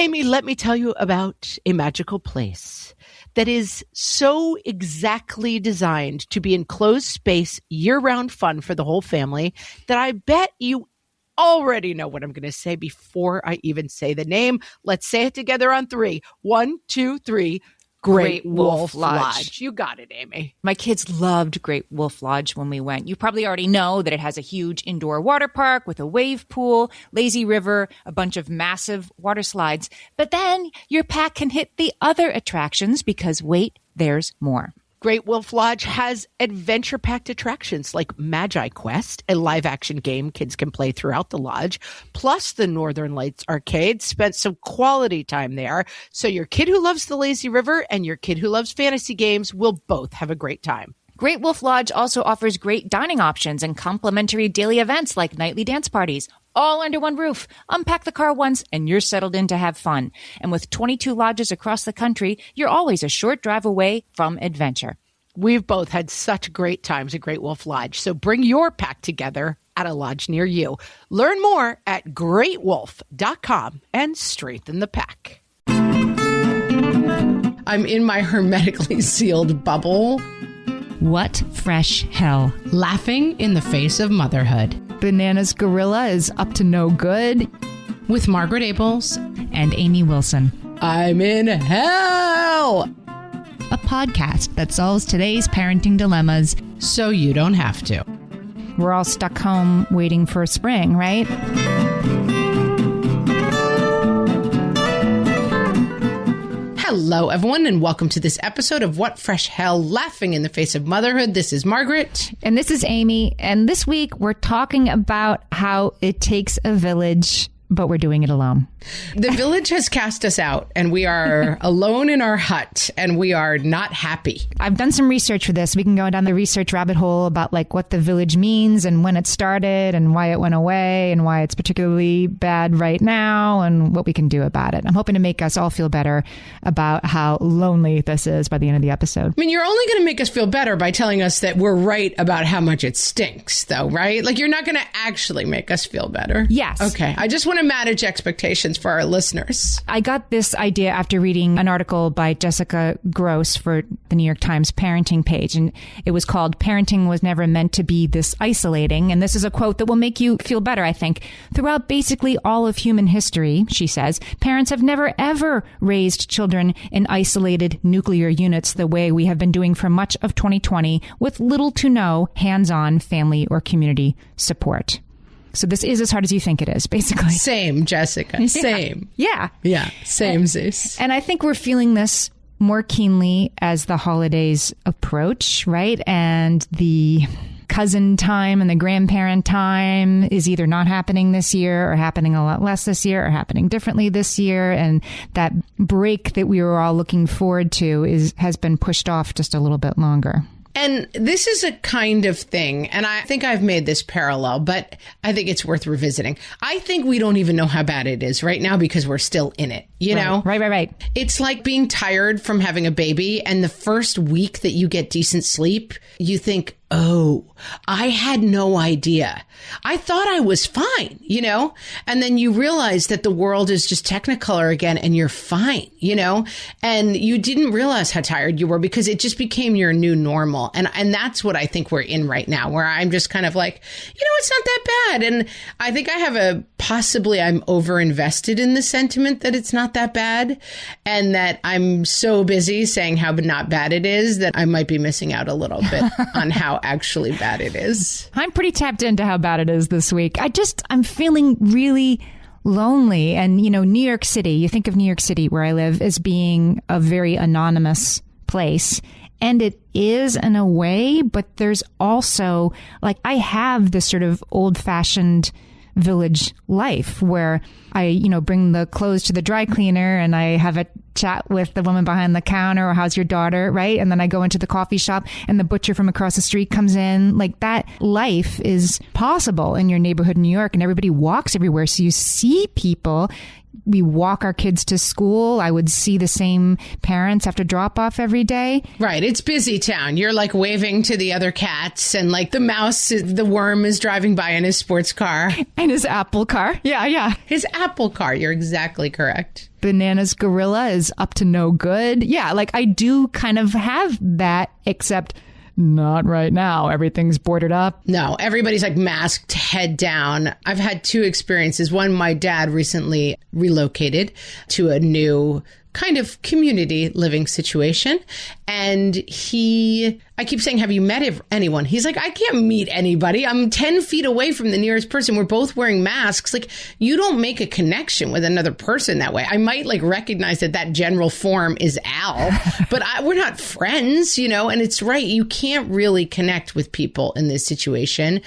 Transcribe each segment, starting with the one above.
Amy, let me tell you about a magical place that is so exactly designed to be enclosed space, year-round fun for the whole family that I bet you already know what I'm going to say before I even say the name. Let's say it together on 3. 1, 2, 3. Great Wolf Lodge. You got it, Amy. My kids loved Great Wolf Lodge when we went. You probably already know that it has a huge indoor water park with a wave pool, lazy river, a bunch of massive water slides. But then your pack can hit the other attractions because, wait, there's more. Great Wolf Lodge has adventure-packed attractions like Magi Quest, a live-action game kids can play throughout the lodge, plus the Northern Lights Arcade. Spent some quality time there, so your kid who loves the lazy river and your kid who loves fantasy games will both have a great time. Great Wolf Lodge also offers great dining options and complimentary daily events like nightly dance parties, all under one roof. Unpack the car once and you're settled in to have fun. And with 22 lodges across the country, you're always a short drive away from adventure. We've both had such great times at Great Wolf Lodge, so bring your pack together at a lodge near you. Learn more at greatwolf.com and strengthen the pack. I'm in my hermetically sealed bubble. What fresh hell? Laughing in the face of motherhood. Bananas Gorilla is up to no good. With Margaret Abels and Amy Wilson. I'm in hell! A podcast that solves today's parenting dilemmas so you don't have to. We're all stuck home waiting for spring, right? Hello, everyone, and welcome to this episode of What Fresh Hell? Laughing in the Face of Motherhood. This is Margaret. And this is Amy. And this week, we're talking about how it takes a village, but we're doing it alone. The village has cast us out, and we are alone in our hut, and we are not happy. I've done some research for this. We can go down the research rabbit hole about like what the village means and when it started and why it went away and why it's particularly bad right now and what we can do about it. I'm hoping to make us all feel better about how lonely this is by the end of the episode. I mean, you're only going to make us feel better by telling us that we're right about how much it stinks, though, right? Like, you're not going to actually make us feel better. Yes. Okay. I just want to manage expectations for our listeners. I got this idea after reading an article by Jessica Grose for the New York Times parenting page, and it was called "Parenting Was Never Meant to Be This Isolating." And this is a quote that will make you feel better, I think. Throughout basically all of human history, she says, parents have never ever raised children in isolated nuclear units the way we have been doing for much of 2020 with little to no hands-on family or community support. So this is as hard as you think it is, basically. Same, Jessica. Same. Yeah. Yeah. Same, Zeus. And I think we're feeling this more keenly as the holidays approach, right? And the cousin time and the grandparent time is either not happening this year or happening a lot less this year or happening differently this year. And that break that we were all looking forward to has been pushed off just a little bit longer. And this is a kind of thing, and I think I've made this parallel, but I think it's worth revisiting. I think we don't even know how bad it is right now because we're still in it, you know? Right. It's like being tired from having a baby, and the first week that you get decent sleep, you think, oh, I had no idea. I thought I was fine, you know? And then you realize that the world is just Technicolor again and you're fine, you know? And you didn't realize how tired you were because it just became your new normal. And that's what I think we're in right now, where I'm just kind of like, you know, it's not that bad. And I think I have I'm over-invested in the sentiment that it's not that bad, and that I'm so busy saying how not bad it is that I might be missing out a little bit on how actually bad it is. I'm pretty tapped into how bad it is this week. I'm feeling really lonely. And, you know, New York City, you think of New York City where I live as being a very anonymous place. And it is in a way, but there's also, like, I have this sort of old-fashioned village life where I, you know, bring the clothes to the dry cleaner and I have a chat with the woman behind the counter, or how's your daughter, right? And then I go into the coffee shop and the butcher from across the street comes in. Like, that life is possible in your neighborhood in New York, and everybody walks everywhere. So you see people we walk our kids to school. I would see the same parents after drop off every day. Right. It's busy town. You're like waving to the other cats, and like the worm is driving by in his sports car. And his Apple car. Yeah. His Apple car. You're exactly correct. Bananas gorilla is up to no good. Yeah, like I do kind of have that, except not right now. Everything's boarded up. No, everybody's like masked, head down. I've had 2 experiences. One, my dad recently relocated to a new kind of community living situation. And I keep saying, have you met anyone? He's like, I can't meet anybody. I'm 10 feet away from the nearest person. We're both wearing masks. Like, you don't make a connection with another person that way. I might like recognize that general form is Al, but we're not friends, and it's right. You can't really connect with people in this situation.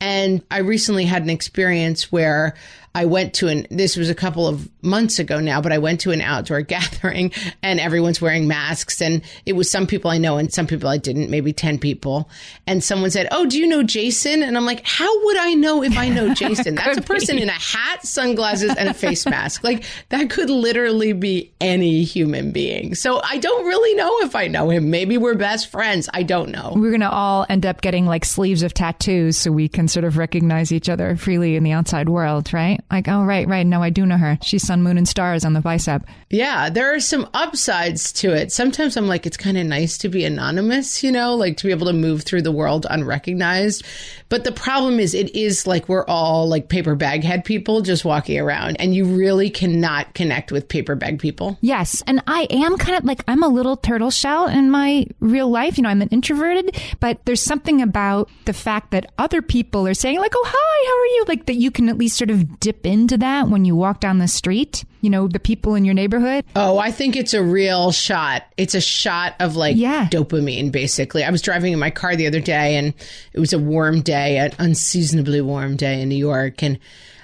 And I recently had an experience where I went to this was a couple of months ago now, but I went to an outdoor gathering and everyone's wearing masks, and it was some people I know and some people I didn't, maybe 10 people. And someone said, "Oh, do you know Jason?" And I'm like, how would I know if I know Jason? That's a person in a hat, sunglasses, and a face mask. Like, that could literally be any human being. So I don't really know if I know him. Maybe we're best friends. I don't know. We're going to all end up getting like sleeves of tattoos so we can sort of recognize each other freely in the outside world, right? Like, oh, right. No, I do know her. She's sun, moon, and stars on the bicep. Yeah, there are some upsides to it. Sometimes I'm like, it's kind of nice to be anonymous, like to be able to move through the world unrecognized. But the problem is, it is like we're all like paper bag head people just walking around, and you really cannot connect with paper bag people. Yes. And I am kind of like, I'm a little turtle shell in my real life. I'm an introverted, but there's something about the fact that other people are saying like, oh, hi, how are you? Like that you can at least sort of dip into that when you walk down the street, the people in your neighborhood. Oh, I think it's a real shot. It's a shot of like dopamine, basically. I was driving in my car the other day, and it was a warm day, an unseasonably warm day in New York. And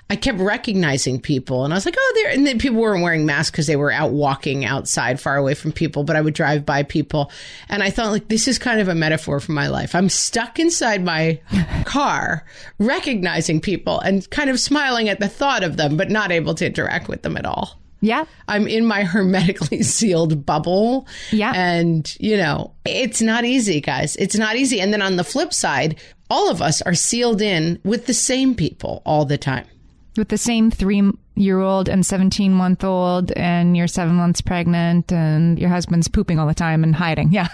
I kept recognizing people, and I was like, oh, there. And then people weren't wearing masks because they were out walking outside far away from people. But I would drive by people, and I thought, like, this is kind of a metaphor for my life. I'm stuck inside my car, recognizing people and kind of smiling at the thought of them, but not able to interact with them at all. Yeah. I'm in my hermetically sealed bubble. Yeah. And, it's not easy, guys. It's not easy. And then on the flip side, all of us are sealed in with the same people all the time. With the same 3-year-old and 17-month-old, and you're 7 months pregnant, and your husband's pooping all the time and hiding. Yeah.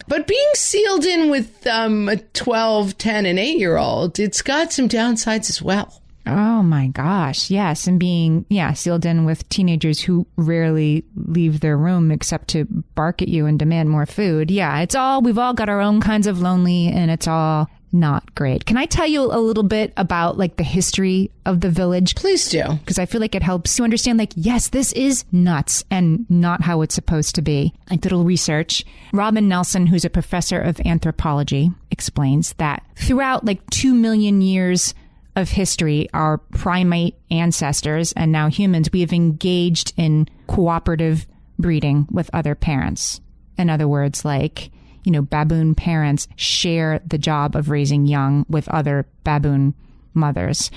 But being sealed in with a 12, 10, and 8-year-old, it's got some downsides as well. Oh, my gosh. Yes. And being, sealed in with teenagers who rarely leave their room except to bark at you and demand more food. Yeah. We've all got our own kinds of lonely, and it's all not great. Can I tell you a little bit about like the history of the village? Please do. Because I feel like it helps you understand, like, yes, this is nuts and not how it's supposed to be. I did a little research. Robin Nelson, who's a professor of anthropology, explains that throughout like 2 million years of history, our primate ancestors and now humans, we have engaged in cooperative breeding with other parents. In other words, like, baboon parents share the job of raising young with other baboon mothers.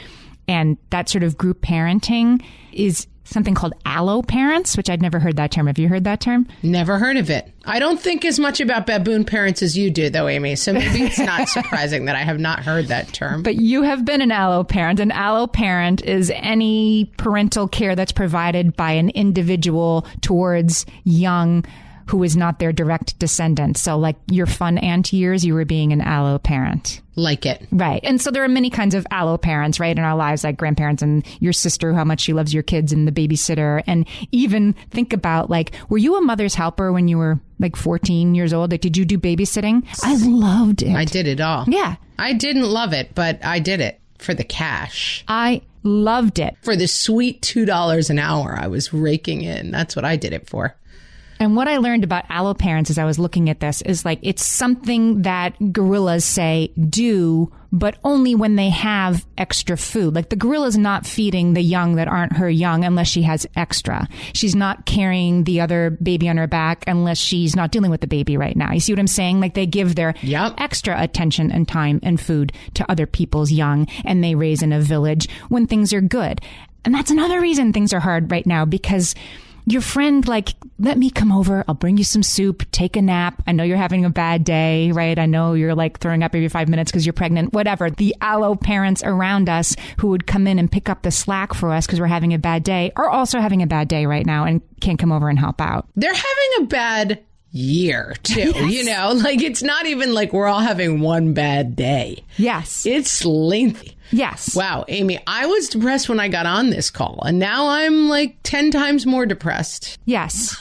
And that sort of group parenting is something called alloparents, which I'd never heard that term. Have you heard that term? Never heard of it. I don't think as much about baboon parents as you do, though, Amy. So maybe it's not surprising that I have not heard that term. But you have been an alloparent. An alloparent is any parental care that's provided by an individual towards young who is not their direct descendant. So like your fun aunt years, you were being an alloparent. Like it. Right. And so there are many kinds of alloparents, right, in our lives, like grandparents and your sister, how much she loves your kids, and the babysitter. And even think about, like, were you a mother's helper when you were like 14 years old? Like, did you do babysitting? I loved it. I did it all. Yeah. I didn't love it, but I did it for the cash. I loved it. For the sweet $2 an hour I was raking in. That's what I did it for. And what I learned about alloparents as I was looking at this is like, it's something that gorillas say do, but only when they have extra food. Like the gorilla's not feeding the young that aren't her young unless she has extra. She's not carrying the other baby on her back unless she's not dealing with the baby right now. You see what I'm saying? Like they give their extra attention and time and food to other people's young, and they raise in a village when things are good. And that's another reason things are hard right now, because your friend, like, let me come over. I'll bring you some soup. Take a nap. I know you're having a bad day, right? I know you're like throwing up every 5 minutes because you're pregnant, whatever. The allo parents around us who would come in and pick up the slack for us because we're having a bad day are also having a bad day right now and can't come over and help out. They're having a bad year too, yes. Like it's not even like we're all having one bad day. Yes. It's lengthy. Yes. Wow, Amy, I was depressed when I got on this call, and now I'm like 10 times more depressed. Yes.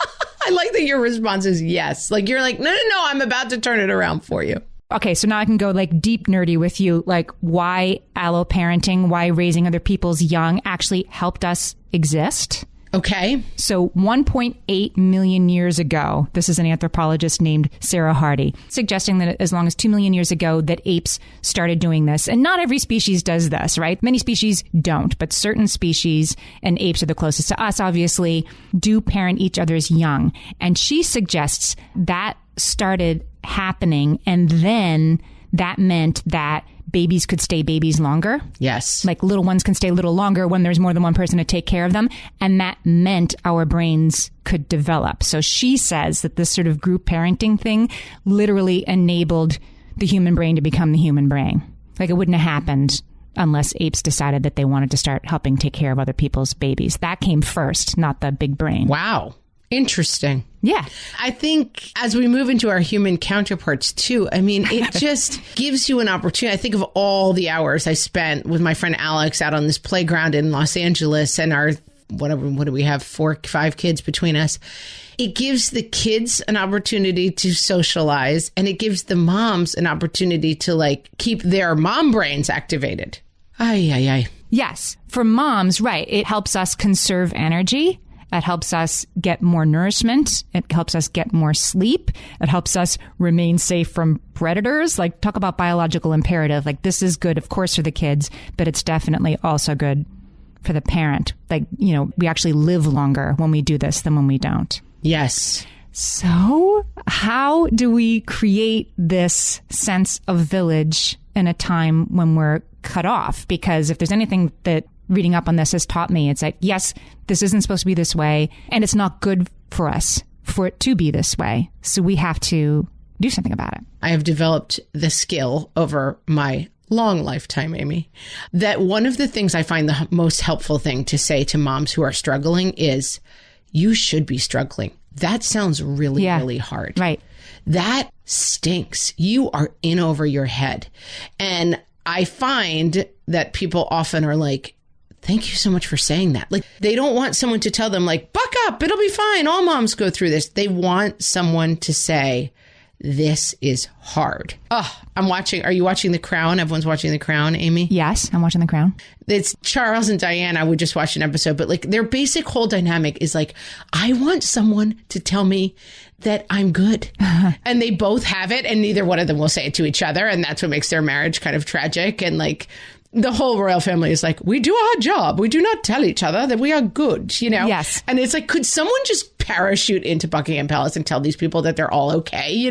I like that your response is yes. Like you're like, no, I'm about to turn it around for you. Okay, so now I can go like deep nerdy with you, like why alloparenting, why raising other people's young actually helped us exist. Okay. So 1.8 million years ago, this is an anthropologist named Sarah Hrdy, suggesting that as long as 2 million years ago that apes started doing this. And not every species does this, right? Many species don't, but certain species, and apes are the closest to us, obviously, do parent each other's young. And she suggests that started happening, and then that meant that babies could stay babies longer. Yes. Like little ones can stay a little longer when there's more than one person to take care of them. And that meant our brains could develop. So she says that this sort of group parenting thing literally enabled the human brain to become the human brain. Like it wouldn't have happened unless apes decided that they wanted to start helping take care of other people's babies. That came first, not the big brain. Wow. Interesting. Yeah. I think as we move into our human counterparts too, I mean, it just gives you an opportunity. I think of all the hours I spent with my friend Alex out on this playground in Los Angeles and our, what do we have, 4-5 kids between us. It gives the kids an opportunity to socialize, and it gives the moms an opportunity to like keep their mom brains activated. Ay. Yes. For moms, right. It helps us conserve energy. It helps us get more nourishment. It helps us get more sleep. It helps us remain safe from predators. Like, talk about biological imperative. Like, this is good, of course, for the kids, but it's definitely also good for the parent. Like, we actually live longer when we do this than when we don't. Yes. So how do we create this sense of village in a time when we're cut off? Because if there's anything that reading up on this has taught me, it's like, yes, this isn't supposed to be this way, and it's not good for us for it to be this way. So we have to do something about it. I have developed the skill over my long lifetime, Amy, that one of the things I find the most helpful thing to say to moms who are struggling is, you should be struggling. That sounds really, really hard. Right. That stinks. You are in over your head. And I find that people often are like, thank you so much for saying that. Like, they don't want someone to tell them, like, buck up, it'll be fine. All moms go through this. They want someone to say, this is hard. Oh, are you watching The Crown? Everyone's watching The Crown, Amy? Yes, I'm watching The Crown. It's Charles and Diana. We just watched an episode, but like their basic whole dynamic is like, I want someone to tell me that I'm good. And they both have it, and neither one of them will say it to each other. And that's what makes their marriage kind of tragic. And like, the whole royal family is like, we do our job. We do not tell each other that we are good, Yes. And it's like, could someone just parachute into Buckingham Palace and tell these people that they're all okay,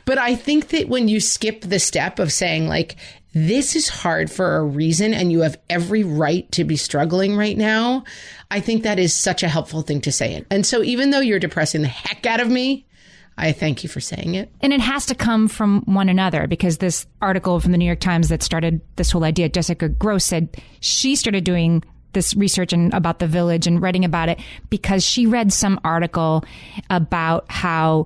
But I think that when you skip the step of saying like, this is hard for a reason and you have every right to be struggling right now, I think that is such a helpful thing to say. And so even though you're depressing the heck out of me, I thank you for saying it. And it has to come from one another, because this article from the New York Times that started this whole idea, Jessica Grose said she started doing this research about the village and writing about it because she read some article about how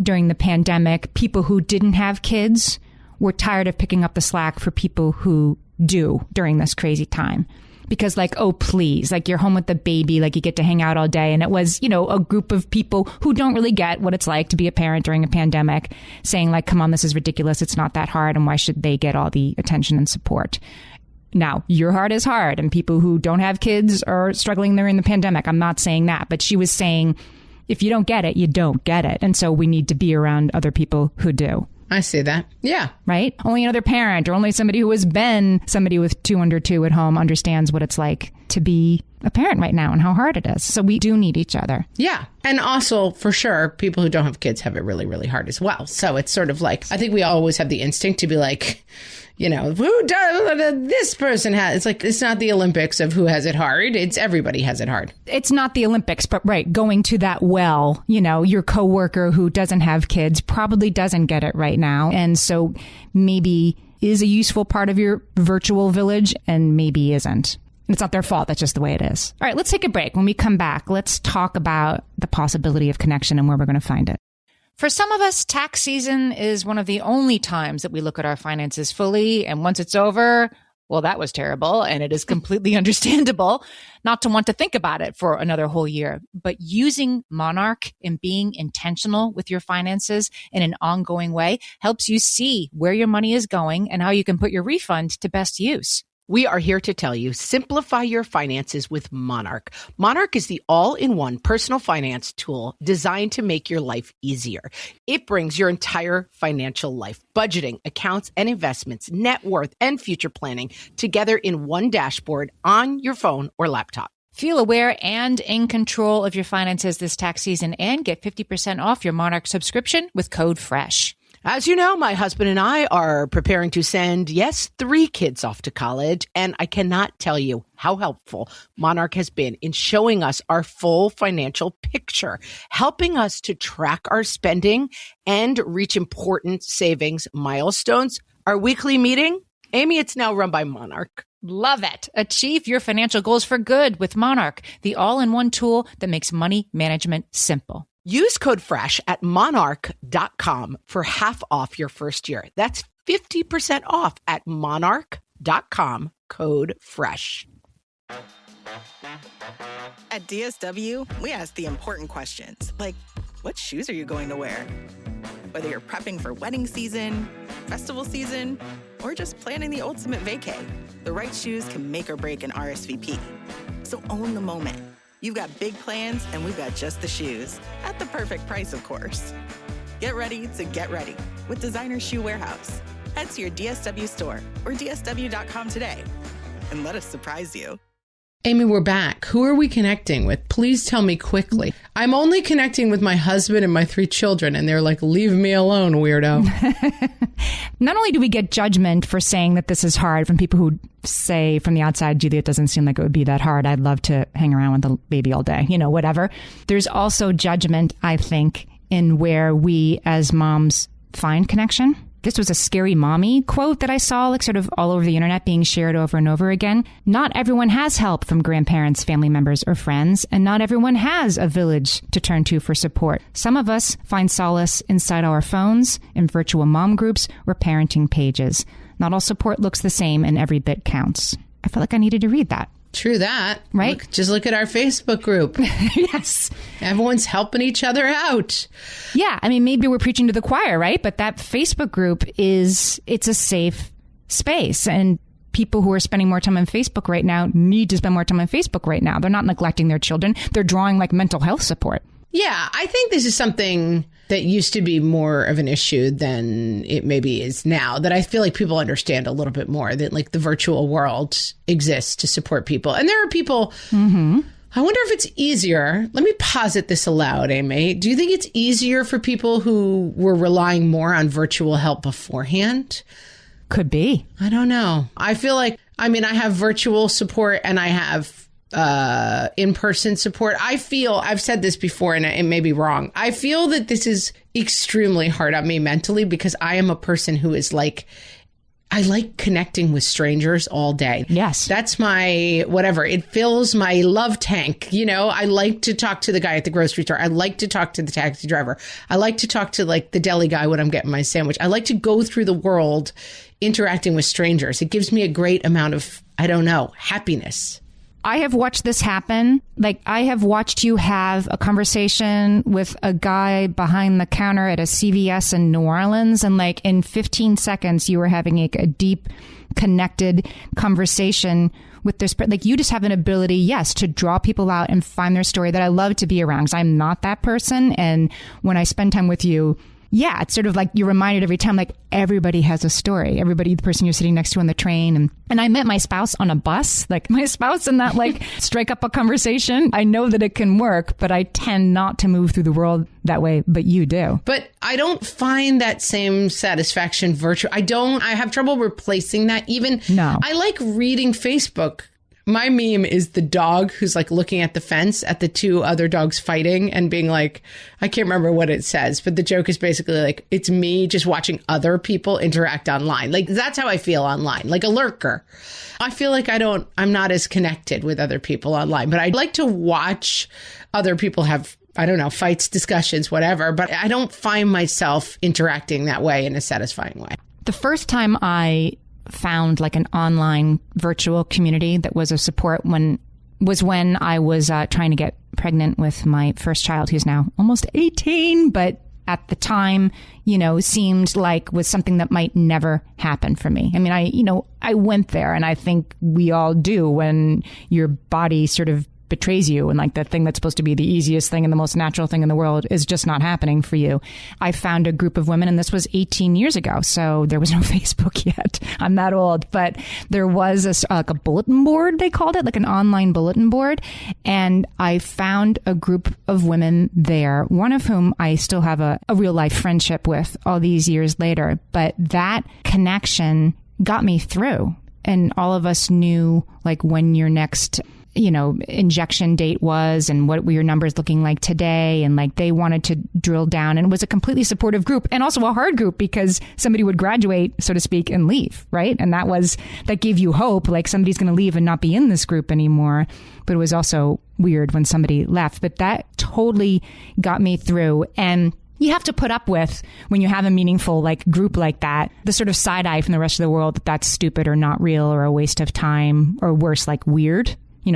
during the pandemic, people who didn't have kids were tired of picking up the slack for people who do during this crazy time. Because like, oh, please, like you're home with the baby, like you get to hang out all day. And it was, a group of people who don't really get what it's like to be a parent during a pandemic saying like, come on, this is ridiculous. It's not that hard. And why should they get all the attention and support? Now, your heart is hard, and people who don't have kids are struggling during the pandemic. I'm not saying that, but she was saying, if you don't get it, you don't get it. And so we need to be around other people who do. I see that. Yeah. Right? Only another parent or only somebody who has been somebody with 2 under 2 at home understands what it's like to be a parent right now and how hard it is. So we do need each other. Yeah. And also, for sure, people who don't have kids have it really, really hard as well. So it's sort of like, I think we always have the instinct to be like, you know, who does this person has? It's like, it's not the Olympics of who has it hard. It's everybody has it hard. It's not the Olympics, but right, going to that well, you know, your coworker who doesn't have kids probably doesn't get it right now. And so maybe is a useful part of your virtual village and maybe isn't. It's not their fault. That's just the way it is. All right, let's take a break. When we come back, let's talk about the possibility of connection and where we're going to find it. For some of us, tax season is one of the only times that we look at our finances fully. And once it's over, well, that was terrible. And it is completely understandable not to want to think about it for another whole year. But using Monarch and being intentional with your finances in an ongoing way helps you see where your money is going and how you can put your refund to best use. We are here to tell you, simplify your finances with Monarch. Monarch is the all-in-one personal finance tool designed to make your life easier. It brings your entire financial life, budgeting, accounts and investments, net worth, and future planning together in one dashboard on your phone or laptop. Feel aware and in control of your finances this tax season and get 50% off your Monarch subscription with code FRESH. As you know, my husband and I are preparing to send, 3 kids off to college, and I cannot tell you how helpful Monarch has been in showing us our full financial picture, helping us to track our spending and reach important savings milestones. Our weekly meeting, Amy, it's now run by Monarch. Love it. Achieve your financial goals for good with Monarch, the all-in-one tool that makes money management simple. Use code FRESH at monarch.com for half off your first year. That's 50% off at monarch.com, code FRESH. At DSW, we ask the important questions, like, what shoes are you going to wear? Whether you're prepping for wedding season, festival season, or just planning the ultimate vacay, the right shoes can make or break an RSVP. So own the moment. You've got big plans, and we've got just the shoes. At the perfect price, of course. Get ready to get ready with Designer Shoe Warehouse. Head to your DSW store or DSW.com today and let us surprise you. Amy, we're back. Who are we connecting with? Please tell me quickly. I'm only connecting with my husband and my 3 children, and they're like, leave me alone, weirdo. Not only do we get judgment for saying that this is hard from people who say from the outside, Julie, it doesn't seem like it would be that hard. I'd love to hang around with the baby all day, whatever. There's also judgment, I think, in where we as moms find connection. This was a scary mommy quote that I saw sort of all over the internet being shared over and over again. Not everyone has help from grandparents, family members, or friends, and not everyone has a village to turn to for support. Some of us find solace inside our phones, in virtual mom groups, or parenting pages. Not all support looks the same, and every bit counts. I felt like I needed to read that. True that. Right? Just look at our Facebook group. Yes. Everyone's helping each other out. Yeah. I mean, maybe we're preaching to the choir, right? But that Facebook group it's a safe space. And people who are spending more time on Facebook right now need to spend more time on Facebook right now. They're not neglecting their children. They're drawing mental health support. Yeah. I think this is something that used to be more of an issue than it maybe is now, that I feel like people understand a little bit more, that the virtual world exists to support people. And there are people, I wonder if it's easier. Let me posit this aloud, Amy. Do you think it's easier for people who were relying more on virtual help beforehand? Could be. I don't know. I feel like, I have virtual support and I have in-person support. I've said this before and it may be wrong. I feel that this is extremely hard on me mentally because I am a person who is I like connecting with strangers all day. Yes. That's my whatever. It fills my love tank. I like to talk to the guy at the grocery store. I like to talk to the taxi driver. I like to talk to the deli guy when I'm getting my sandwich. I like to go through the world interacting with strangers. It gives me a great amount of, happiness. I have watched this happen. I have watched you have a conversation with a guy behind the counter at a CVS in New Orleans. And in 15 seconds, you were having a deep, connected conversation with this. You just have an ability, yes, to draw people out and find their story that I love to be around because I'm not that person. And when I spend time with you, yeah, it's sort of like you're reminded every time, like everybody has a story. Everybody, the person you're sitting next to on the train. And I met my spouse on a bus, like my spouse, and that like strike up a conversation. I know that it can work, but I tend not to move through the world that way. But you do. But I don't find that same satisfaction virtual. I have trouble replacing that even. No. I like reading Facebook. My meme is the dog who's like looking at the fence at the two other dogs fighting and being like, I can't remember what it says, but the joke is basically like, it's me just watching other people interact online. Like, that's how I feel online, like a lurker. I feel like I'm not as connected with other people online, but I like to watch other people have, I don't know, fights, discussions, whatever, but I don't find myself interacting that way in a satisfying way. The first time I found like an online virtual community that was a support was when I was trying to get pregnant with my first child, who's now almost 18, but at the time, seemed like was something that might never happen for me. I mean, I went there, and I think we all do when your body sort of betrays you, and like the thing that's supposed to be the easiest thing and the most natural thing in the world is just not happening for you. I found a group of women, and this was 18 years ago, so there was no Facebook yet. I'm that old, but there was a bulletin board, they called it, like an online bulletin board, and I found a group of women there, one of whom I still have a real life friendship with all these years later, but that connection got me through, and all of us knew like when your next injection date was and what were your numbers looking like today. And like they wanted to drill down, and it was a completely supportive group, and also a hard group because somebody would graduate, so to speak, and leave. Right. And that gave you hope, like somebody's going to leave and not be in this group anymore. But it was also weird when somebody left. But that totally got me through. And you have to put up with, when you have a meaningful like group like that, the sort of side eye from the rest of the world that that's stupid or not real or a waste of time, or worse, like weird.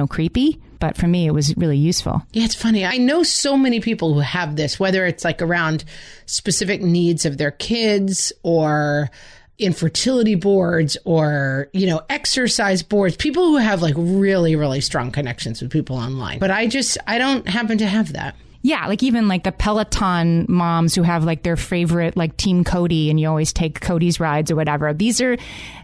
Creepy. But for me, it was really useful. Yeah, it's funny. I know so many people who have this, whether it's like around specific needs of their kids or infertility boards or, exercise boards, people who have like really, really strong connections with people online. But I don't happen to have that. Yeah, like even like the Peloton moms who have like their favorite like Team Cody, and you always take Cody's rides or whatever.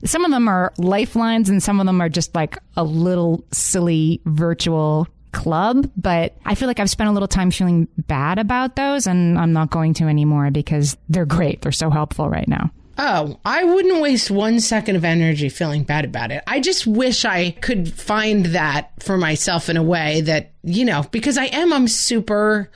Some of them are lifelines, and some of them are just like a little silly virtual club. But I feel like I've spent a little time feeling bad about those, and I'm not going to anymore because they're great. They're so helpful right now. Oh, I wouldn't waste 1 second of energy feeling bad about it. I just wish I could find that for myself in a way that, because I'm super,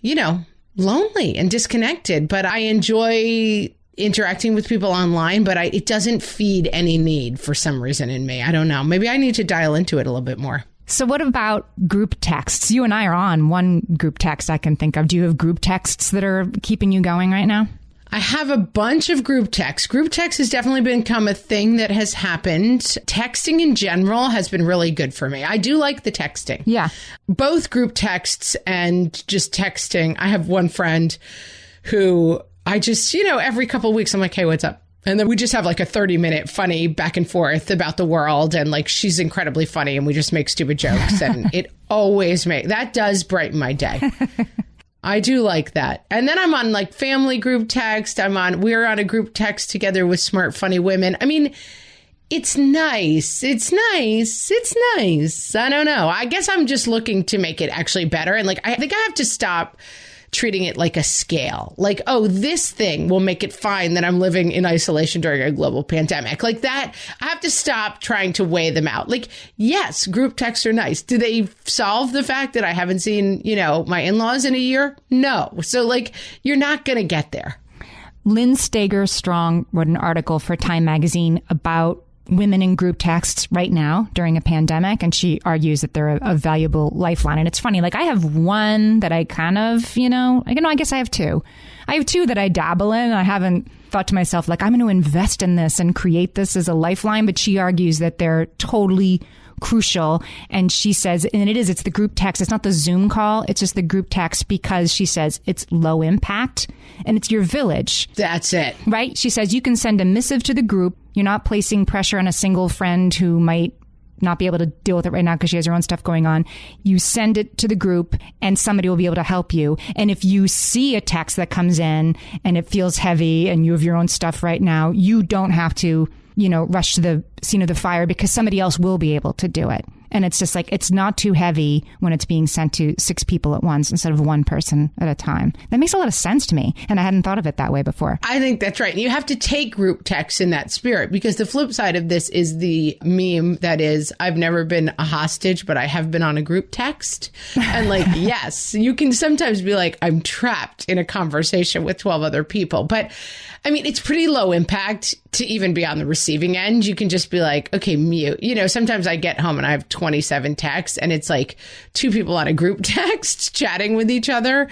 lonely and disconnected, but I enjoy interacting with people online, but it doesn't feed any need for some reason in me. I don't know. Maybe I need to dial into it a little bit more. So what about group texts? You and I are on one group text I can think of. Do you have group texts that are keeping you going right now? I have a bunch of group texts. Group text has definitely become a thing that has happened. Texting in general has been really good for me. I do like the texting. Yeah. Both group texts and just texting. I have one friend who I just, every couple of weeks I'm like, hey, what's up? And then we just have like a 30-minute funny back and forth about the world. And like, she's incredibly funny and we just make stupid jokes. And it always that does brighten my day. I do like that. And then I'm on like family group text. We're on a group text together with smart, funny women. I mean, it's nice. It's nice. It's nice. I don't know. I guess I'm just looking to make it actually better. And like, I think I have to stop treating it like a scale. Like, oh, this thing will make it fine that I'm living in isolation during a global pandemic. Like that, I have to stop trying to weigh them out. Like, yes, group texts are nice. Do they solve the fact that I haven't seen, my in-laws in a year? No. So like, you're not going to get there. Lynn Stager Strong wrote an article for Time magazine about women in group texts right now during a pandemic, and she argues that they're a valuable lifeline. And it's funny, like I have one that I kind of, I guess I have two. I have two that I dabble in. I haven't thought to myself, like, I'm going to invest in this and create this as a lifeline. But she argues that they're totally crucial. And she says, and it's the group text. It's not the Zoom call. It's just the group text because she says it's low impact and it's your village. That's it. Right? She says you can send a missive to the group. You're not placing pressure on a single friend who might not be able to deal with it right now because she has her own stuff going on. You send it to the group and somebody will be able to help you. And if you see a text that comes in and it feels heavy and you have your own stuff right now, you don't have to, rush to the scene of the fire because somebody else will be able to do it. And it's just like, it's not too heavy when it's being sent to 6 people at once instead of 1 person at a time. That makes a lot of sense to me. And I hadn't thought of it that way before. I think that's right. You have to take group text in that spirit, because the flip side of this is the meme that is, I've never been a hostage, but I have been on a group text. And like, yes, you can sometimes be like, I'm trapped in a conversation with 12 other people. But I mean, it's pretty low impact to even be on the receiving end. You can just be like, okay, mute. Sometimes I get home and I have 27 texts and it's like 2 people on a group text chatting with each other.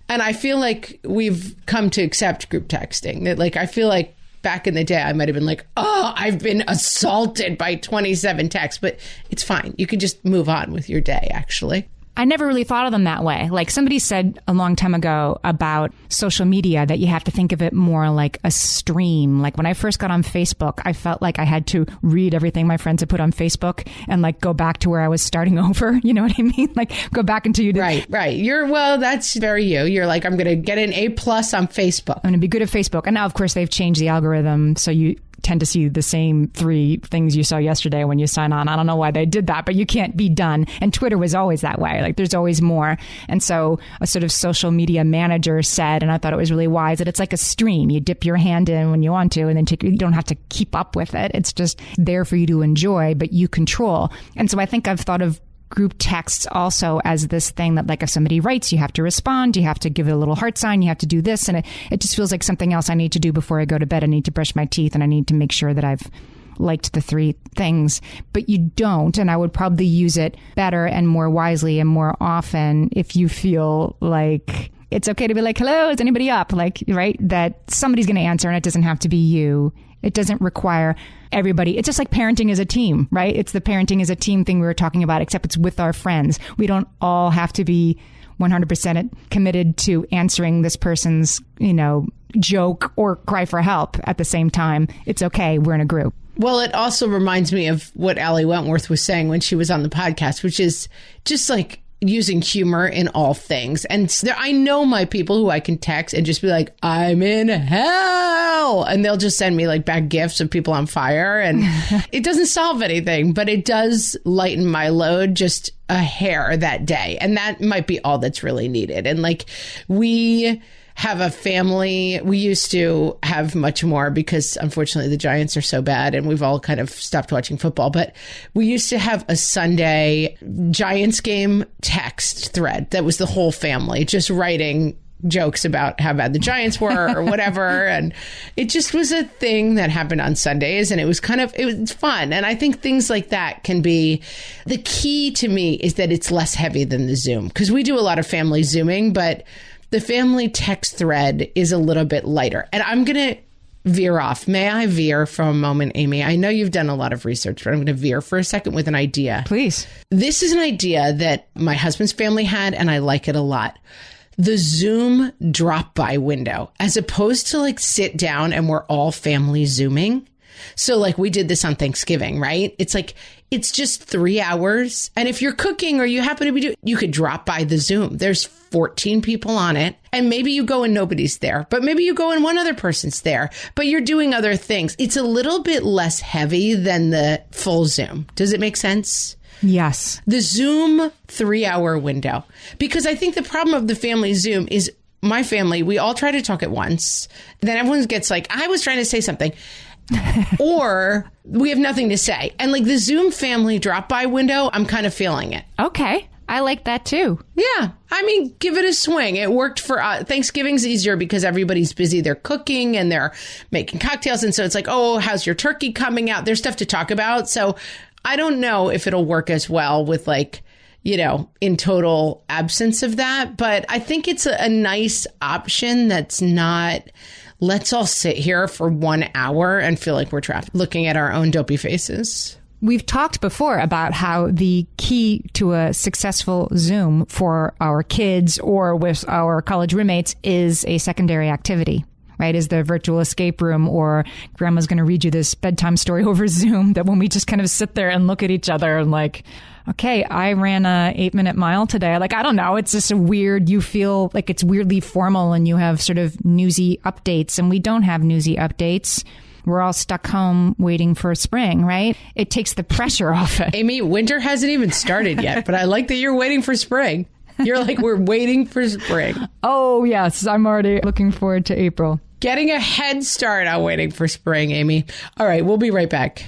And I feel like we've come to accept group texting. That, like, I feel like back in the day, I might have been like, oh, I've been assaulted by 27 texts, but it's fine. You can just move on with your day, actually. I never really thought of them that way. Like somebody said a long time ago about social media that you have to think of it more like a stream. Like when I first got on Facebook, I felt like I had to read everything my friends had put on Facebook and like go back to where I was starting over. You know what I mean? Like go back until you did. Right. That's very you. You're like, I'm going to get an A+ on Facebook. I'm going to be good at Facebook. And now, of course, they've changed the algorithm. So you tend to see the same 3 things you saw yesterday when you sign on. I don't know why they did that, but you can't be done. And Twitter was always that way. Like there's always more. And so a sort of social media manager said, and I thought it was really wise, that it's like a stream. You dip your hand in when you want to, and then you don't have to keep up with it. It's just there for you to enjoy, but you control. And so I think I've thought of group texts also as this thing that, like, if somebody writes, you have to respond, you have to give it a little heart sign, you have to do this. And it just feels like something else I need to do before I go to bed. I need to brush my teeth and I need to make sure that I've liked the 3 things. But you don't. And I would probably use it better and more wisely and more often if you feel like it's okay to be like, hello, is anybody up? Like, right? That somebody's going to answer and it doesn't have to be you. It doesn't require everybody. It's just like parenting as a team, right? It's the parenting as a team thing we were talking about, except it's with our friends. We don't all have to be 100% committed to answering this person's, joke or cry for help at the same time. It's okay. We're in a group. Well, it also reminds me of what Allie Wentworth was saying when she was on the podcast, which is just like using humor in all things. And I know my people who I can text and just be like, I'm in hell. And they'll just send me like back gifts of people on fire. And it doesn't solve anything, but it does lighten my load just a hair that day. And that might be all that's really needed. And like we have a family. We used to have much more because unfortunately the Giants are so bad and we've all kind of stopped watching football. But we used to have a Sunday Giants game text thread that was the whole family just writing jokes about how bad the Giants were or whatever. And it just was a thing that happened on Sundays. And it was fun. And I think things like that can be the key to me is that it's less heavy than the Zoom, because we do a lot of family Zooming, but the family text thread is a little bit lighter. And I'm going to veer off. May I veer for a moment, Amy? I know you've done a lot of research, but I'm going to veer for a second with an idea. Please. This is an idea that my husband's family had, and I like it a lot. The Zoom drop-by window, as opposed to like sit down and we're all family Zooming. So like we did this on Thanksgiving, right? It's like, it's just 3 hours. And if you're cooking or you happen to be you could drop by the Zoom. There's 14 people on it. And maybe you go and nobody's there, but maybe you go and one other person's there, but you're doing other things. It's a little bit less heavy than the full Zoom. Does it make sense? Yes. The Zoom 3-hour window. Because I think the problem of the family Zoom is my family, we all try to talk at once. Then everyone gets like, I was trying to say something. Or we have nothing to say. And like the Zoom family drop-by window, I'm kind of feeling it. Okay. I like that too. Yeah. I mean, give it a swing. It worked for Thanksgiving's easier because everybody's busy. They're cooking and they're making cocktails. And so it's like, oh, how's your turkey coming out? There's stuff to talk about. So I don't know if it'll work as well with like, in total absence of that. But I think it's a nice option that's not, let's all sit here for 1 hour and feel like we're trapped looking at our own dopey faces. We've talked before about how the key to a successful Zoom for our kids or with our college roommates is a secondary activity. right? Is the virtual escape room, or grandma's going to read you this bedtime story over Zoom, that when we just kind of sit there and look at each other and like, okay, I ran a 8-minute mile today. Like, I don't know. It's just a weird, you feel like it's weirdly formal and you have sort of newsy updates, and we don't have newsy updates. We're all stuck home waiting for spring, right? It takes the pressure off it. Amy, winter hasn't even started yet, but I like that you're waiting for spring. You're like, we're waiting for spring. Oh, yes. I'm already looking forward to April. Getting a head start on waiting for spring, Amy. All right, we'll be right back.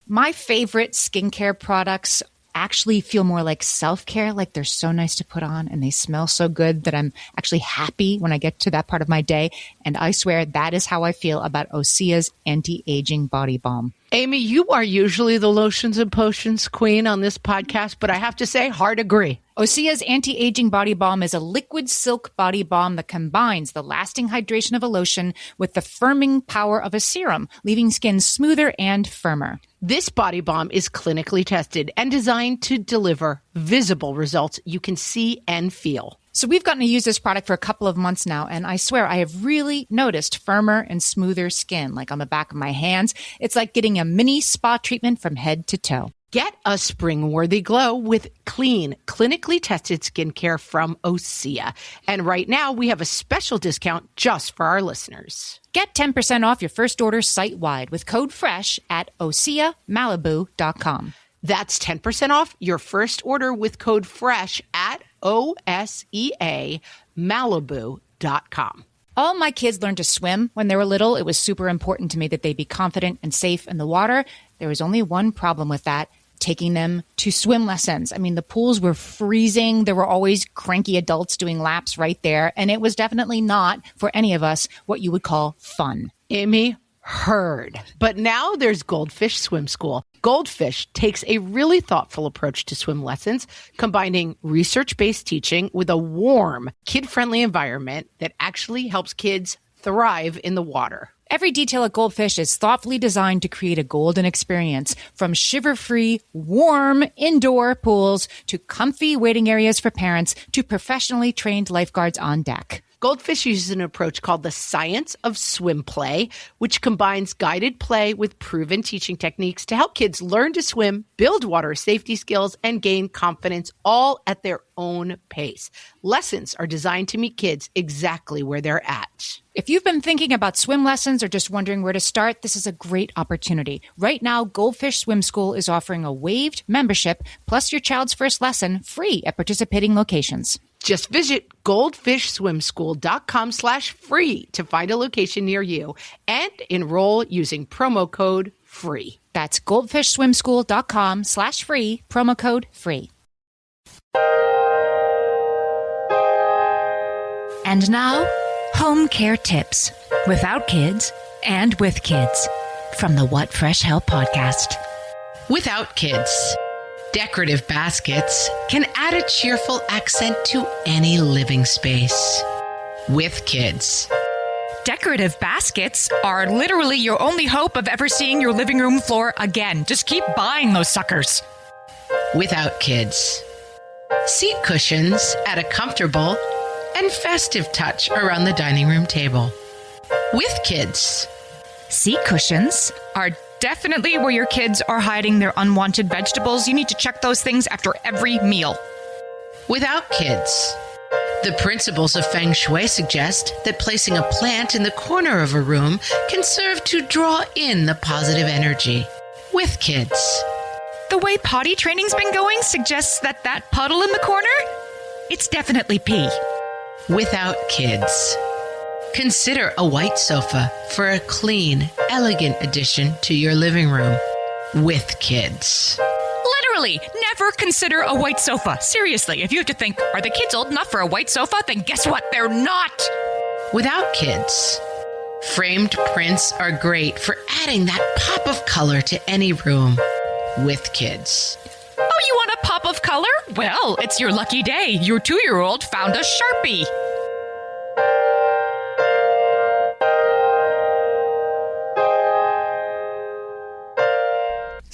My favorite skincare products actually feel more like self-care, like they're so nice to put on and they smell so good that I'm actually happy when I get to that part of my day. And I swear that is how I feel about Osea's anti-aging body balm. Amy, you are usually the lotions and potions queen on this podcast, but I have to say, hard agree. Osea's anti-aging body balm is a liquid silk body balm that combines the lasting hydration of a lotion with the firming power of a serum, leaving skin smoother and firmer. This body balm is clinically tested and designed to deliver visible results you can see and feel. So we've gotten to use this product for a couple of months now, and I swear I have really noticed firmer and smoother skin, like on the back of my hands. It's like getting a mini spa treatment from head to toe. Get a spring-worthy glow with clean, clinically tested skincare from Osea. And right now, we have a special discount just for our listeners. Get 10% off your first order site-wide with code FRESH at OseaMalibu.com. That's 10% off your first order with code FRESH at OseaMalibu.com. All my kids learned to swim when they were little. It was super important to me that they be confident and safe in the water. There was only one problem with that: taking them to swim lessons. I mean, the pools were freezing. There were always cranky adults doing laps right there. And it was definitely not, for any of us, what you would call fun. Amy, heard. But now there's Goldfish Swim School. Goldfish takes a really thoughtful approach to swim lessons, combining research-based teaching with a warm, kid-friendly environment that actually helps kids thrive in the water. Every detail at Goldfish is thoughtfully designed to create a golden experience, from shiver-free, warm indoor pools to comfy waiting areas for parents to professionally trained lifeguards on deck. Goldfish uses an approach called the science of swim play, which combines guided play with proven teaching techniques to help kids learn to swim, build water safety skills, and gain confidence, all at their own pace. Lessons are designed to meet kids exactly where they're at. If you've been thinking about swim lessons or just wondering where to start, this is a great opportunity. Right now, Goldfish Swim School is offering a waived membership plus your child's first lesson free at participating locations. Just visit goldfishswimschool.com/free to find a location near you and enroll using promo code FREE. That's goldfishswimschool.com/free, promo code FREE. And now, home care tips without kids and with kids from the What Fresh Hell podcast. Without kids, decorative baskets can add a cheerful accent to any living space. With kids, Decorative baskets are literally your only hope of ever seeing your living room floor again. Just keep buying those suckers. without kids, seat cushions add a comfortable and festive touch around the dining room table. With kids, Seat cushions are definitely where your kids are hiding their unwanted vegetables. You need to check those things after every meal. without kids, the principles of Feng Shui suggest that placing a plant in the corner of a room can serve to draw in the positive energy. With kids, The way potty training's been going suggests that that puddle in the corner, it's definitely pee. without kids, consider a white sofa for a clean, elegant addition to your living room. With kids, Literally, never consider a white sofa. Seriously, if you have to think, are the kids old enough for a white sofa? Then guess what? They're not. without kids, framed prints are great for adding that pop of color to any room. With kids, Oh, you want a pop of color? Well, it's your lucky day. Your 2-year-old found a Sharpie.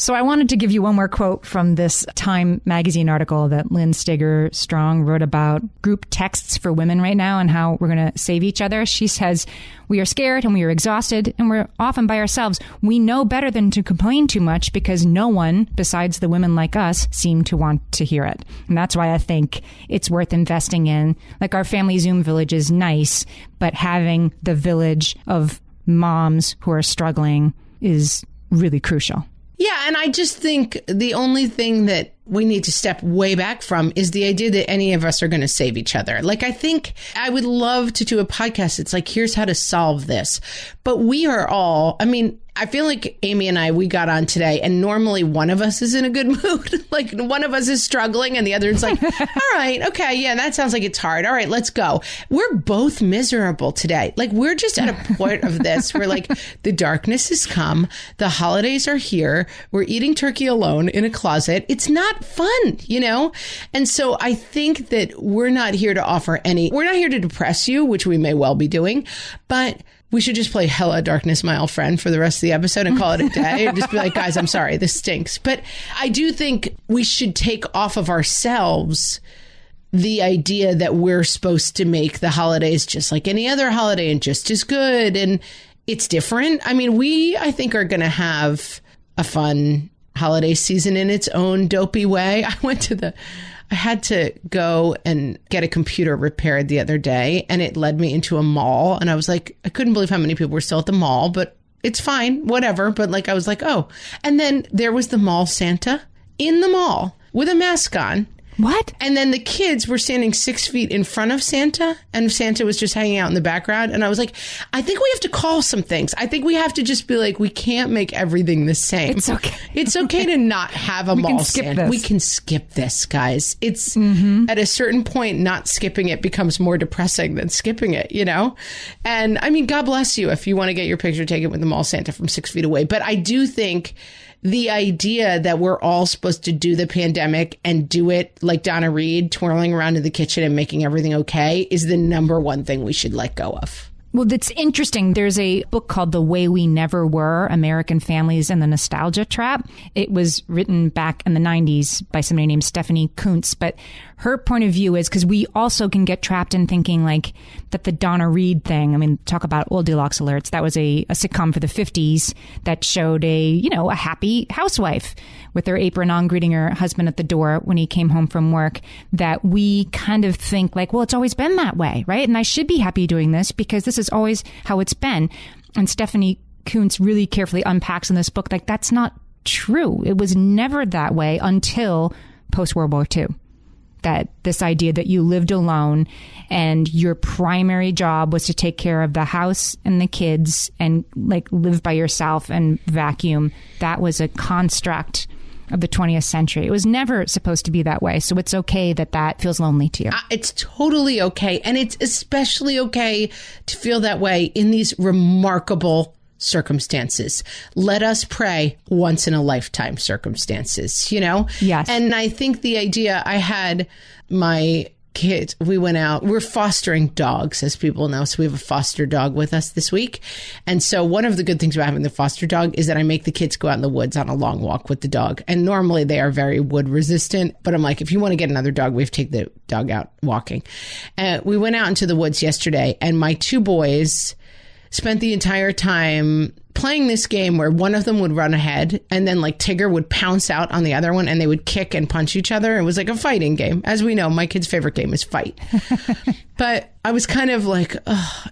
So I wanted to give you one more quote from this Time magazine article that Lynn Steger Strong wrote about group texts for women right now and how we're going to save each other. She says, "We are scared and we are exhausted and we're often by ourselves. We know better than to complain too much because no one besides the women like us seem to want to hear it." And that's why I think it's worth investing in. Like, our family Zoom village is nice, but having the village of moms who are struggling is really crucial. Yeah, and I just think the only thing that we need to step way back from is the idea that any of us are going to save each other. Like, I think I would love to do a podcast. It's like, here's how to solve this. But we are all, I mean, I feel like Amy and I, we got on today and normally one of us is in a good mood. Like, one of us is struggling and the other is like, all right, okay, yeah, that sounds like it's hard. All right, let's go. We're both miserable today. Like, we're just at a point of this where, like, the darkness has come. The holidays are here. We're eating turkey alone in a closet. It's not fun, you know? And so I think that we're not here to we're not here to depress you, which we may well be doing, but we should just play Hella Darkness, My Old Friend for the rest of the episode and call it a day and just be like, guys, I'm sorry, this stinks. But I do think we should take off of ourselves the idea that we're supposed to make the holidays just like any other holiday and just as good. And it's different. I mean, I think are going to have a fun holiday season in its own dopey way. I had to go and get a computer repaired the other day, and it led me into a mall. And I was like, I couldn't believe how many people were still at the mall, but it's fine, whatever. But like, I was like, oh. And then there was the mall Santa in the mall with a mask on. What? And then the kids were standing 6 feet in front of Santa, and Santa was just hanging out in the background. And I was like, I think we have to call some things. I think we have to just be like, we can't make everything the same. It's okay. It's okay to not have a mall Santa. We can skip this, guys. It's at a certain point, not skipping it becomes more depressing than skipping it, you know? And I mean, God bless you if you want to get your picture taken with the mall Santa from 6 feet away. But I do think the idea that we're all supposed to do the pandemic and do it like Donna Reed, twirling around in the kitchen and making everything okay, is the number one thing we should let go of. Well, that's interesting. There's a book called The Way We Never Were, American Families and the Nostalgia Trap. It was written back in the 90s by somebody named Stephanie Kuntz. But her point of view is, because we also can get trapped in thinking like that the Donna Reed thing, I mean, talk about Goldilocks alerts. That was a sitcom for the 50s that showed a happy housewife with her apron on, greeting her husband at the door when he came home from work, that we kind of think like, well, it's always been that way, right? And I should be happy doing this because this is always how it's been. And Stephanie Kuntz really carefully unpacks in this book, like, that's not true. It was never that way until post-World War II. That this idea that you lived alone and your primary job was to take care of the house and the kids and like live by yourself and vacuum, that was a construct of the 20th century. It was never supposed to be that way. So it's okay that feels lonely to you. It's totally okay. And it's especially okay to feel that way in these remarkable circumstances. Let us pray once in a lifetime circumstances, you know? Yes. And I think the idea, I had my kids, we went out, we're fostering dogs, as people know. So we have a foster dog with us this week. And so one of the good things about having the foster dog is that I make the kids go out in the woods on a long walk with the dog. And normally they are very wood resistant, but I'm like, if you want to get another dog, we have to take the dog out walking. And we went out into the woods yesterday, and my two boys spent the entire time playing this game where one of them would run ahead and then like Tigger would pounce out on the other one and they would kick and punch each other. It was like a fighting game. As we know, my kid's favorite game is fight. But I was kind of like,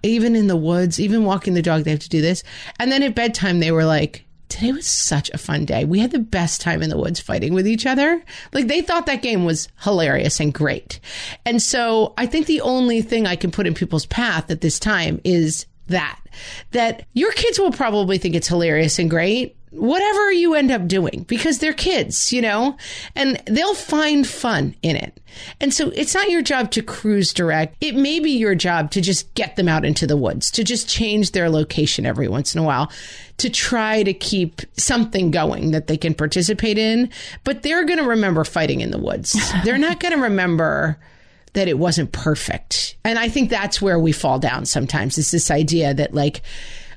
even in the woods, even walking the dog, they have to do this. And then at bedtime, they were like, today was such a fun day. We had the best time in the woods fighting with each other. Like, they thought that game was hilarious and great. And so I think the only thing I can put in people's path at this time is that your kids will probably think it's hilarious and great, whatever you end up doing, because they're kids, you know, and they'll find fun in it. And so it's not your job to cruise direct. It may be your job to just get them out into the woods, to just change their location every once in a while, to try to keep something going that they can participate in. But they're going to remember fighting in the woods. They're not going to remember that it wasn't perfect. And I think that's where we fall down sometimes, is this idea that like,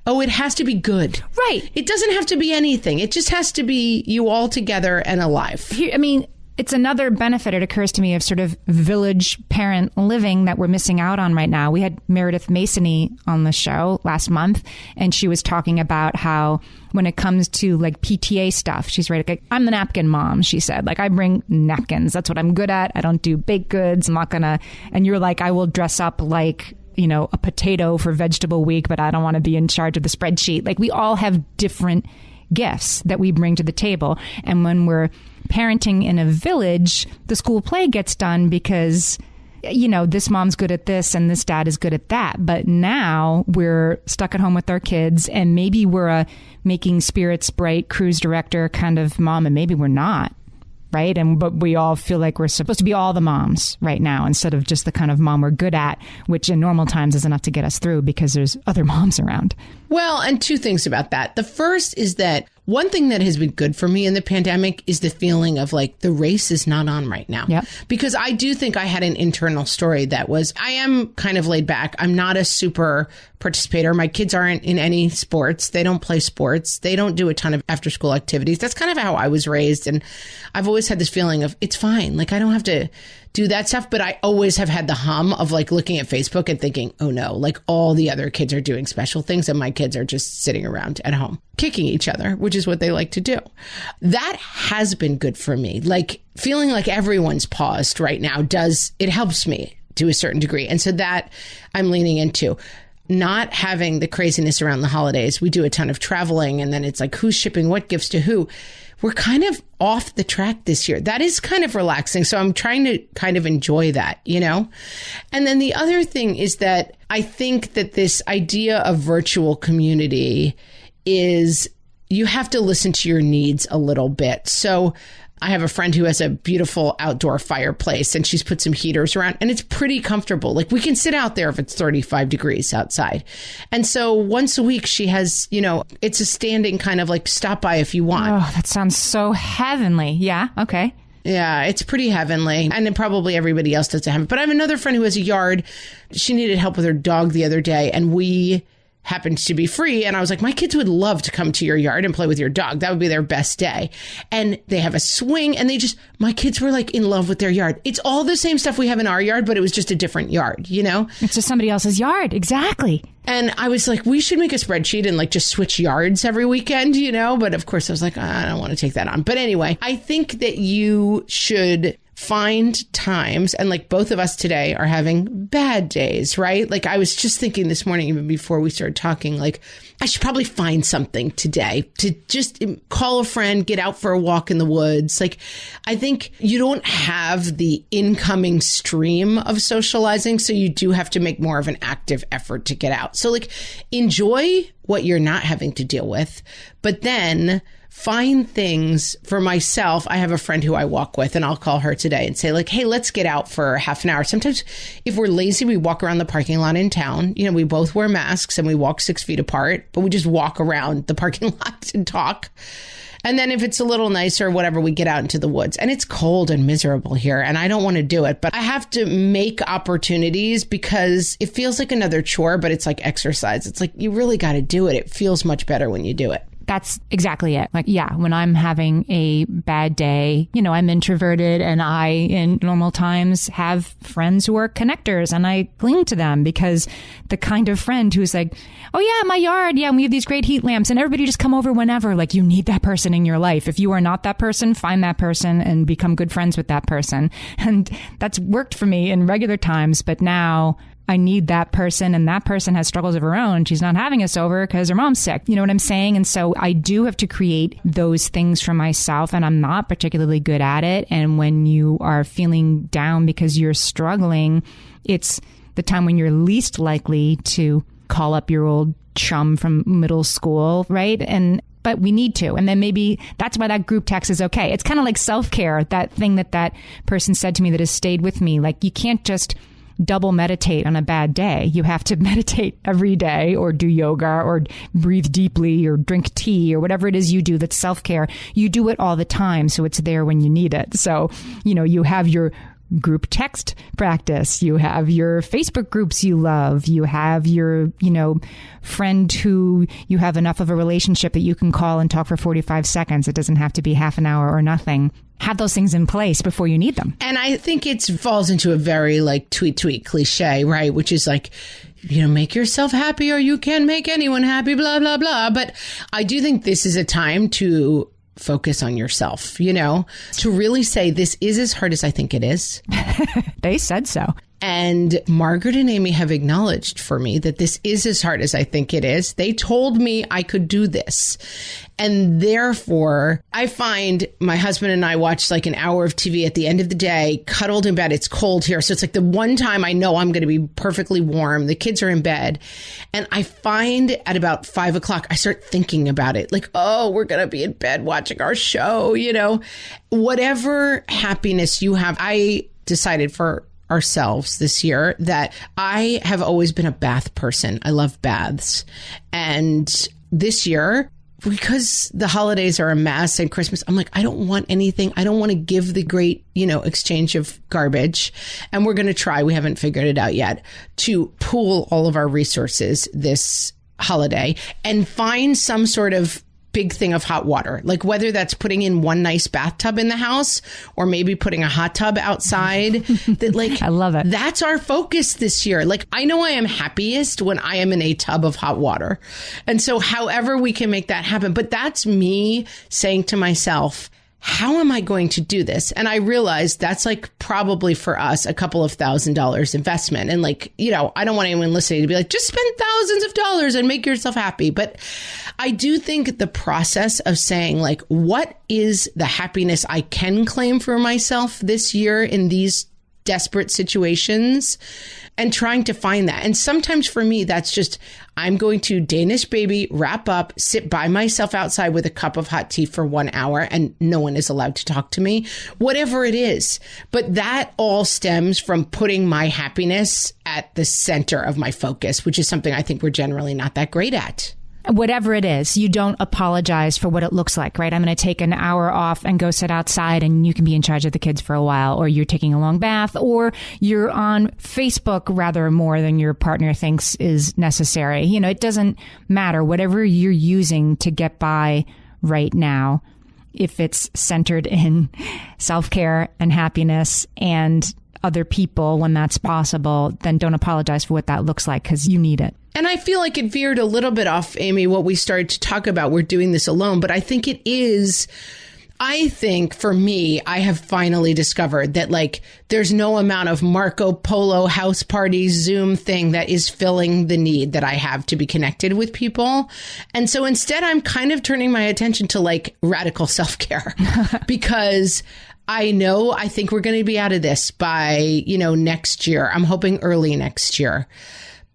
Oh, it has to be good. Right. It doesn't have to be anything. It just has to be you all together and alive. I mean, it's another benefit, it occurs to me, of sort of village parent living that we're missing out on right now. We had Meredith Masony on the show last month, and she was talking about how when it comes to like PTA stuff, she's right. Like, I'm the napkin mom, she said. Like, I bring napkins. That's what I'm good at. I don't do baked goods. I'm not going to. And you're like, I will dress up like, you know, a potato for vegetable week, but I don't want to be in charge of the spreadsheet. Like, we all have different gifts that we bring to the table. And when we're parenting in a village, the school play gets done because, you know, this mom's good at this and this dad is good at that. But now we're stuck at home with our kids, and maybe we're a making spirits bright cruise director kind of mom, and maybe we're not. Right. But we all feel like we're supposed to be all the moms right now instead of just the kind of mom we're good at, which in normal times is enough to get us through because there's other moms around. Well, and two things about that. The first is that one thing that has been good for me in the pandemic is the feeling of like the race is not on right now. Yep. Because I do think I had an internal story that was, I am kind of laid back. I'm not a super participator. My kids aren't in any sports. They don't play sports. They don't do a ton of after school activities. That's kind of how I was raised. And I've always had this feeling of it's fine. Like, I don't have to do that stuff. But I always have had the hum of like looking at Facebook and thinking, oh no, like all the other kids are doing special things and my kids are just sitting around at home kicking each other, which is what they like to do. That has been good for me. Like, feeling like everyone's paused right now it helps me to a certain degree. And so that I'm leaning into. Not having the craziness around the holidays. We do a ton of traveling, and then it's like, who's shipping what gifts to who? We're kind of off the track this year. That is kind of relaxing. So I'm trying to kind of enjoy that, you know? And then the other thing is that I think that this idea of virtual community is you have to listen to your needs a little bit. So I have a friend who has a beautiful outdoor fireplace, and she's put some heaters around, and it's pretty comfortable. Like, we can sit out there if it's 35 degrees outside. And so once a week she has, you know, it's a standing kind of like stop by if you want. Oh, that sounds so heavenly. Yeah. Okay. Yeah, it's pretty heavenly. And then probably everybody else doesn't have it. But I have another friend who has a yard. She needed help with her dog the other day, and we happened to be free. And I was like, my kids would love to come to your yard and play with your dog. That would be their best day. And they have a swing, and my kids were like in love with their yard. It's all the same stuff we have in our yard, but it was just a different yard, you know? It's just somebody else's yard. Exactly. And I was like, we should make a spreadsheet and like just switch yards every weekend, you know? But of course I was like, I don't want to take that on. But anyway, I think that you should find times, and like both of us today are having bad days, right? Like, I was just thinking this morning, even before we started talking, like, I should probably find something today to just call a friend, get out for a walk in the woods. Like, I think you don't have the incoming stream of socializing, so you do have to make more of an active effort to get out. So like, enjoy what you're not having to deal with, but then find things. For myself, I have a friend who I walk with, and I'll call her today and say like, hey, let's get out for half an hour. Sometimes if we're lazy, we walk around the parking lot in town. You know, we both wear masks and we walk 6 feet apart, but we just walk around the parking lot and talk. And then if it's a little nicer, whatever, we get out into the woods. And it's cold and miserable here, and I don't want to do it, but I have to make opportunities because it feels like another chore, but it's like exercise. It's like, you really got to do it. It feels much better when you do it. That's exactly it. Like, yeah, when I'm having a bad day, you know, I'm introverted, and I, in normal times, have friends who are connectors, and I cling to them because the kind of friend who's like, oh yeah, my yard. Yeah. And we have these great heat lamps, and everybody just come over whenever. Like, you need that person in your life. If you are not that person, find that person and become good friends with that person. And that's worked for me in regular times. But now I need that person, and that person has struggles of her own. She's not having us over because her mom's sick. You know what I'm saying? And so I do have to create those things for myself, and I'm not particularly good at it. And when you are feeling down because you're struggling, it's the time when you're least likely to call up your old chum from middle school, right? But we need to. And then maybe that's why that group text is okay. It's kind of like self-care, that thing that person said to me that has stayed with me. Like, you can't just double meditate on a bad day. You have to meditate every day, or do yoga, or breathe deeply, or drink tea, or whatever it is you do that's self-care. You do it all the time, so it's there when you need it. So, you know, you have your group text practice. You have your Facebook groups you love. You have your, friend who you have enough of a relationship that you can call and talk for 45 seconds. It doesn't have to be half an hour or nothing. Have those things in place before you need them. And I think it falls into a very tweet cliche, right? Which is make yourself happy or you can make anyone happy, blah, blah, blah. But I do think this is a time to focus on yourself, to really say this is as hard as I think it is. They said so. And Margaret and Amy have acknowledged for me that this is as hard as I think it is. They told me I could do this. And therefore, I find my husband and I watch an hour of TV at the end of the day, cuddled in bed. It's cold here. So it's the one time I know I'm going to be perfectly warm. The kids are in bed. And I find at about 5 o'clock, I start thinking about it. We're going to be in bed watching our show, whatever happiness you have. I decided for ourselves this year that I have always been a bath person. I love baths. And this year, because the holidays are a mess and Christmas, I'm I don't want anything. I don't want to give the great, exchange of garbage. And we're going to try, we haven't figured it out yet, to pool all of our resources this holiday and find some sort of big thing of hot water, whether that's putting in one nice bathtub in the house or maybe putting a hot tub outside. That I love it. That's our focus this year. I know I am happiest when I am in a tub of hot water. And so however we can make that happen, but that's me saying to myself, how am I going to do this? And I realized that's probably for us a couple of $1,000s investment. And I don't want anyone listening to be just spend thousands of dollars and make yourself happy. But I do think the process of saying what is the happiness I can claim for myself this year in these desperate situations and trying to find that. And sometimes for me, that's just, I'm going to Danish baby, wrap up, sit by myself outside with a cup of hot tea for 1 hour and no one is allowed to talk to me, whatever it is. But that all stems from putting my happiness at the center of my focus, which is something I think we're generally not that great at. Whatever it is, you don't apologize for what it looks like, right? I'm going to take an hour off and go sit outside and you can be in charge of the kids for a while, or you're taking a long bath, or you're on Facebook rather more than your partner thinks is necessary. It doesn't matter. Whatever you're using to get by right now, if it's centered in self-care and happiness and other people when that's possible, then don't apologize for what that looks like because you need it. And I feel like it veered a little bit off, Amy, what we started to talk about. We're doing this alone, but I think it is, I think for me, I have finally discovered that there's no amount of Marco Polo house party Zoom thing that is filling the need that I have to be connected with people. And so instead, I'm kind of turning my attention to radical self-care because I think we're going to be out of this by, next year. I'm hoping early next year.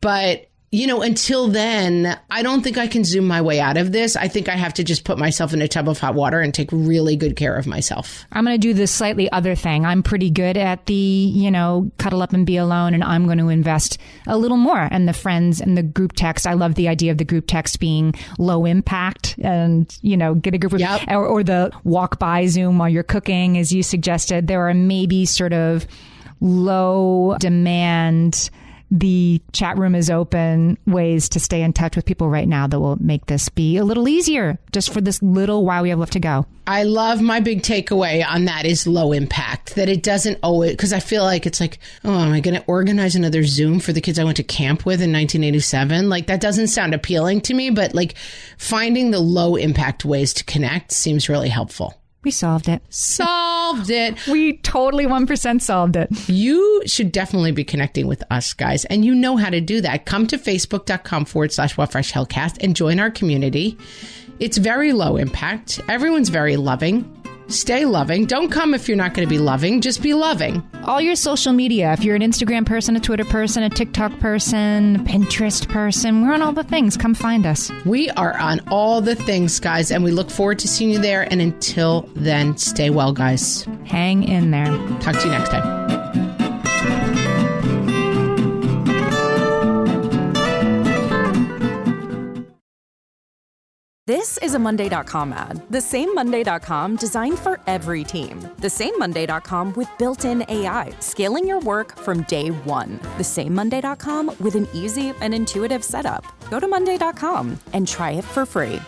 But until then, I don't think I can Zoom my way out of this. I think I have to just put myself in a tub of hot water and take really good care of myself. I'm going to do this slightly other thing. I'm pretty good at the, cuddle up and be alone, and I'm going to invest a little more in the friends and the group text. I love the idea of the group text being low impact and, get a group of, yep. or the walk by Zoom while you're cooking, as you suggested. There are maybe sort of low demand, the chat room is open, ways to stay in touch with people right now that will make this be a little easier just for this little while we have left to go. I love my big takeaway on that is low impact, that it doesn't always, because I feel like it's oh, am I going to organize another Zoom for the kids I went to camp with in 1987? That doesn't sound appealing to me, but finding the low impact ways to connect seems really helpful. We solved it. Solved it. We totally 1% solved it. You should definitely be connecting with us, guys. And you know how to do that. Come to facebook.com/WhatFreshHellcast and join our community. It's very low impact. Everyone's very loving. Stay loving. Don't come if you're not going to be loving. Just be loving. All your social media. If you're an Instagram person, a Twitter person, a TikTok person, a Pinterest person, we're on all the things. Come find us. We are on all the things, guys, and we look forward to seeing you there. And until then, stay well, guys. Hang in there. Talk to you next time. This is a Monday.com ad. The same Monday.com designed for every team. The same Monday.com with built-in AI, scaling your work from day one. The same Monday.com with an easy and intuitive setup. Go to Monday.com and try it for free.